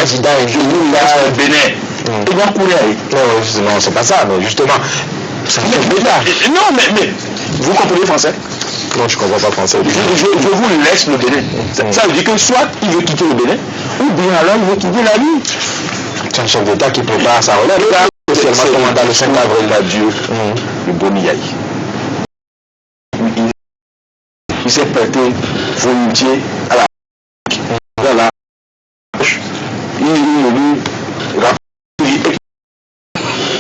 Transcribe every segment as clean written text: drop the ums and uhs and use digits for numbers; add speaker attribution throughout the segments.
Speaker 1: candidat
Speaker 2: au Bénin. Il va courir.
Speaker 1: Non, c'est pas ça, mais justement.
Speaker 2: Non, mais vous comprenez français?
Speaker 1: Non, je ne comprends pas français.
Speaker 2: Je vous laisse le Bénin. Ça veut dire que soit il veut quitter le Bénin, ou bien alors il veut quitter la vie.
Speaker 1: C'est un chef d'État qui prépare sa relève. C'est le 5 avril.
Speaker 2: Dieu, le Boniaï. Il s'est prêté volontiers à la voilà.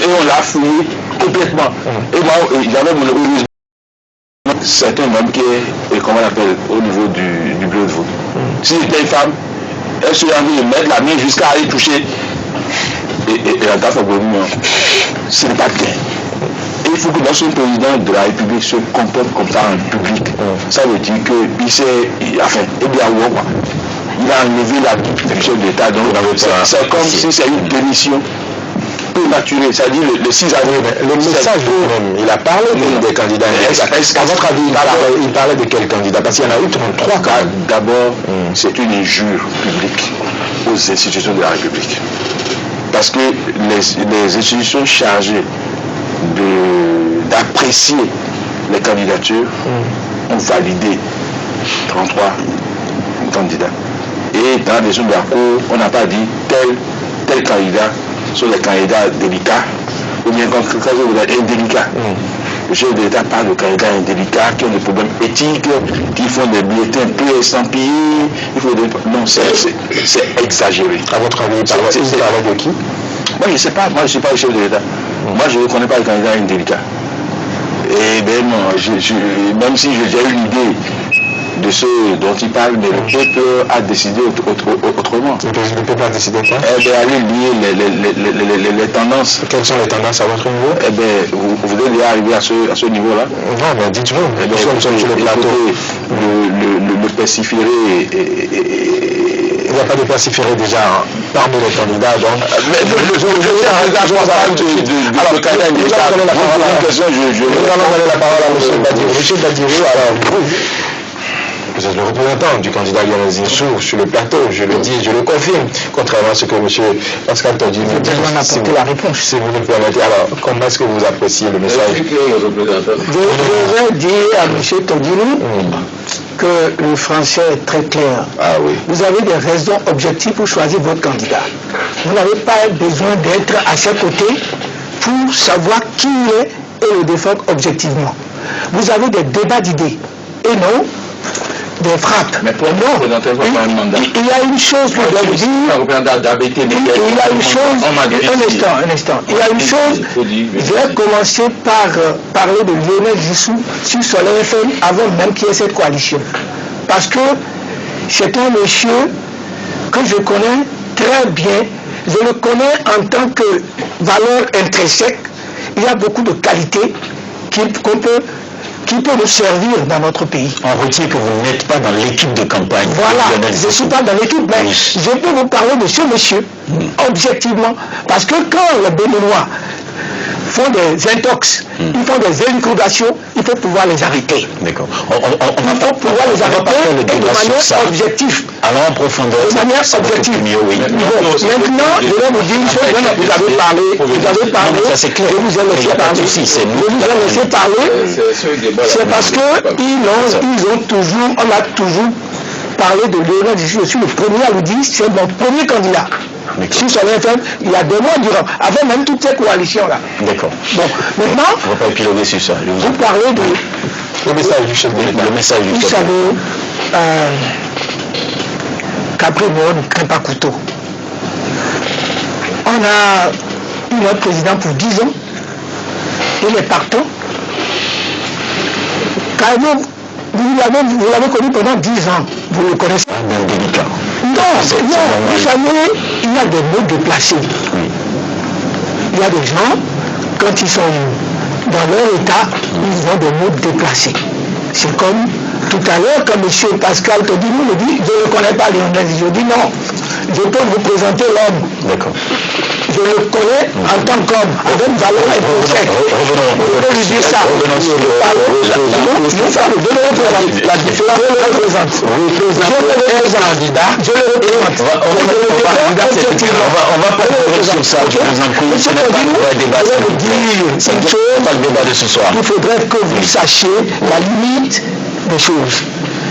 Speaker 2: Et on l'a fouillé complètement. Et moi, j'avais mon certains membres qui est, comment on appelle, au niveau du bureau de vote. Si c'était une femme, elle se envie de mettre la main jusqu'à aller toucher. Et la dame ce n'est pas bien. Il faut que lorsqu'un président de la République se comporte comme ça en public, ça veut dire qu'il s'est, enfin, il a enlevé la vie du chef d'État. Donc c'est comme si c'est une démission prématurée, c'est-à-dire le 6 avril.
Speaker 1: Le message lui-même, il a parlé des candidats. À votre avis, il parlait de quel candidat? Parce qu'il y en a eu 33 cas.
Speaker 2: D'abord, c'est une injure publique aux institutions de la République. Parce que les institutions chargées d'apprécier les candidatures ont validé 33 candidats. Et dans la décision de la Cour, on n'a pas dit tel candidat sont des candidats délicats ou bien quand vous êtes indélicats. Le chef de l'État parle de candidats indélicats qui ont des problèmes éthiques, qui font des bulletins peu estampillés. Non, c'est exagéré.
Speaker 1: À votre avis, il parlait de qui?
Speaker 2: Moi, je ne sais pas. Moi, je ne suis pas le chef de l'État. Moi, je ne connais pas les candidats indélicats. Et bien, non, même si j'ai eu l'idée de ce dont il parle, mais le peuple a décidé autrement.
Speaker 1: Le peuple a décidé quoi?
Speaker 2: Eh bien, allez lier les tendances.
Speaker 1: Quelles sont les tendances à votre niveau?
Speaker 2: Eh bien, vous devez arriver à ce niveau-là.
Speaker 1: Non, mais dites-vous, nous sommes sur le plateau.
Speaker 2: Le persiféré
Speaker 1: il n'y a pas de persiféré déjà parmi les candidats, donc.
Speaker 2: Nous allons donner la parole à M. Badirou.
Speaker 1: M. Badirou, alors, vous êtes le représentant du candidat Lionel Zinsou sur le plateau, je le dis, je le confirme, contrairement à ce que M. Pascal Tordini nous dit.
Speaker 3: Apporter la réponse.
Speaker 1: Si vous nous permettez, alors, comment est-ce que vous appréciez le message?
Speaker 3: Je voudrais dire à M. Tordini que le français est très clair.
Speaker 2: Ah oui.
Speaker 3: Vous avez des raisons objectives pour choisir votre candidat. Vous n'avez pas besoin d'être à ses côtés pour savoir qui il est et le défendre objectivement. Vous avez des débats d'idées et non des frappes.
Speaker 2: Mais pour nous, il
Speaker 3: y a une chose que je dois vous dire. Il y a une chose. Un instant. Il y a une chose. Je vais commencer par parler de Lionel Zinsou sur Soleil FM avant même qu'il y ait cette coalition. Parce que c'est un monsieur que je connais très bien. Je le connais en tant que valeur intrinsèque. Il y a beaucoup de qualités qui peut nous servir dans notre pays.
Speaker 1: On retient que vous n'êtes pas dans l'équipe de campagne.
Speaker 3: Voilà, je ne suis pas dans l'équipe, mais je peux vous parler de ce monsieur, objectivement, parce que quand les Béninois font des intox, ils font des élucubrations, il faut pouvoir les arrêter.
Speaker 1: D'accord.
Speaker 3: Il faut pouvoir les arrêter de manière objective.
Speaker 1: Alors en profondeur.
Speaker 3: De manière objective.
Speaker 1: Oui.
Speaker 3: Bon, maintenant, je vais vous dire une chose. Vous avez parlé,
Speaker 1: ça c'est clair.
Speaker 3: Je vous ai laissé parler. Je vous ai laissé parler. C'est parce que on a toujours parlé de Lionel Zinsou. Je suis le premier à le dire, c'est mon premier candidat. Sur Soleil FM, il y a 2 mois durant, avant même toutes ces coalitions-là.
Speaker 1: D'accord.
Speaker 3: Bon, maintenant,
Speaker 1: on ne va pas épiloguer sur ça.
Speaker 3: Vous parlez de...
Speaker 1: Le message du chef de l'État. Le message du chef de l'État.
Speaker 3: Vous savez, Capri ne craint pas couteau. On a eu notre président pour 10 ans. Il est partant. Carrément, vous l'avez connu pendant 10 ans. Vous le connaissez.
Speaker 1: Bien délicat.
Speaker 3: Non, vous savez, il y a des mots déplacés.
Speaker 1: Oui.
Speaker 3: Il y a des gens, quand ils sont dans leur état, ils ont des mots déplacés. C'est comme tout à l'heure, quand M. Pascal Tordini me dit, je ne connais pas Lionel Zinsou. Je dis non, je peux vous présenter l'homme.
Speaker 1: D'accord.
Speaker 3: Je le connais en tant qu'homme, avec valeur intrinsèque. Je peux lui dire ça. Je le représente. Je le représente.
Speaker 2: sur ça, je vous en prie.
Speaker 3: Monsieur Todi, je vais vous dire une chose. Il faudrait que vous sachiez la limite des choses.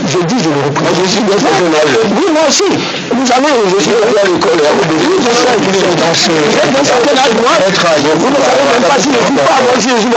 Speaker 3: Je dis, je le reprends. Je suis oui, moi aussi. Vous savez, je suis à l'école. Oui, je sais, vous êtes dans ce. Vous êtes dans un certain âge, moi. Vous ne savez même pas si je ne suis pas, moi, je suis